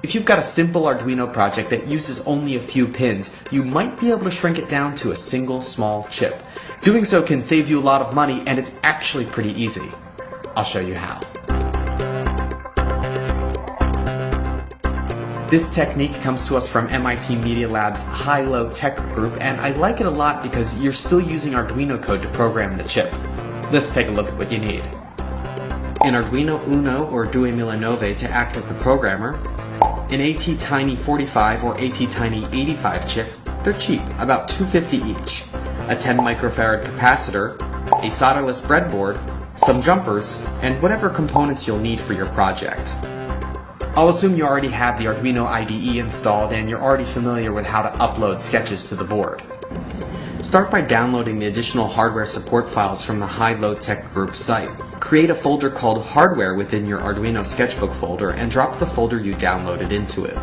If you've got a simple Arduino project that uses only a few pins, you might be able to shrink it down to a single small chip. Doing so can save you a lot of money, and it's actually pretty easy. I'll show you how. This technique comes to us from MIT Media Lab's High-Low Tech group, and I like it a lot because you're still using Arduino code to program the chip. Let's take a look at what you need. An Arduino Uno or 2.9 to act as the programmer, an ATtiny 45 or ATtiny 85 chip, they're cheap, about $250 each, a 10 microfarad capacitor, a solderless breadboard, some jumpers, and whatever components you'll need for your project. I'll assume you already have the Arduino IDE installed and you're already familiar with how to upload sketches to the board. Start by downloading the additional hardware support files from the High-Low Tech group site. Create a folder called Hardware within your Arduino sketchbook folder and drop the folder you downloaded into it.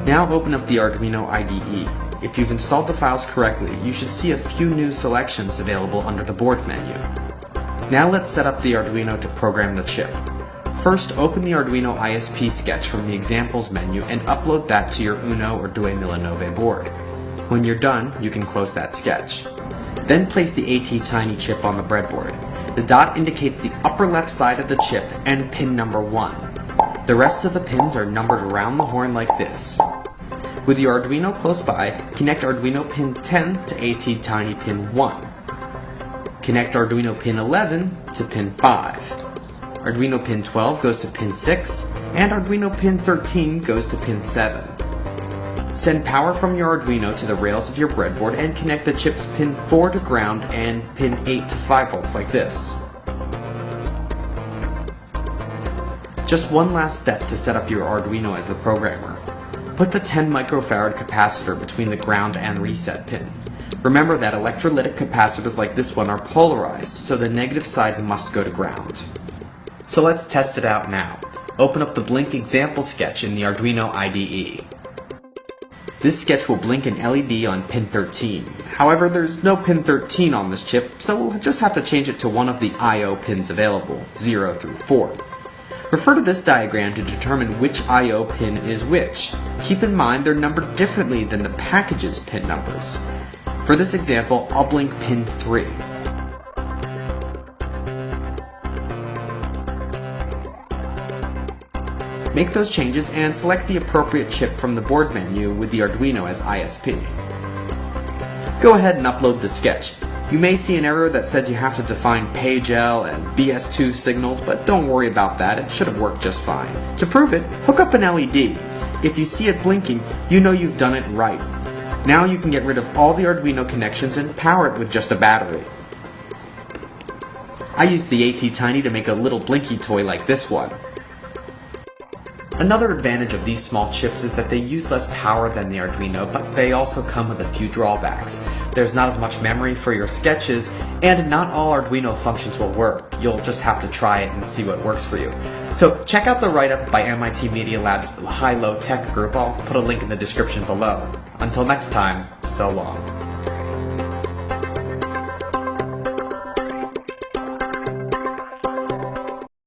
Now open up the Arduino IDE. If you've installed the files correctly, you should see a few new selections available under the board menu. Now let's set up the Arduino to program the chip. First, open the Arduino ISP sketch from the Examples menu and upload that to your Uno or 2.9 board. When you're done, you can close that sketch. Then place the ATtiny chip on the breadboard. The dot indicates the upper left side of the chip and pin number 1. The rest of the pins are numbered around the horn like this. With your Arduino close by, connect Arduino pin 10 to ATtiny pin 1. Connect Arduino pin 11 to pin 5. Arduino pin 12 goes to pin 6, and Arduino pin 13 goes to pin 7. Send power from your Arduino to the rails of your breadboard and connect the chip's pin 4 to ground and pin 8 to 5 volts like this. Just one last step to set up your Arduino as the programmer. Put the 10 microfarad capacitor between the ground and reset pin. Remember that electrolytic capacitors like this one are polarized, so the negative side must go to ground. So let's test it out now. Open up the Blink example sketch in the Arduino IDE. This sketch will blink an LED on pin 13. However, there's no pin 13 on this chip, so we'll just have to change it to one of the I/O pins available, 0 through 4. Refer to this diagram to determine which I/O pin is which. Keep in mind they're numbered differently than the package's pin numbers. For this example, I'll blink pin 3. Make those changes and select the appropriate chip from the board menu with the Arduino as ISP. Go ahead and upload the sketch. You may see an error that says you have to define page L and BS2 signals, but don't worry about that, it should have worked just fine. To prove it, hook up an LED. If you see it blinking, you know you've done it right. Now you can get rid of all the Arduino connections and power it with just a battery. I used the ATtiny to make a little blinky toy like this one. Another advantage of these small chips is that they use less power than the Arduino, but they also come with a few drawbacks. There's not as much memory for your sketches, and not all Arduino functions will work. You'll just have to try it and see what works for you. So check out the write-up by MIT Media Lab's High-Low Tech group. I'll put a link in the description below. Until next time, so long.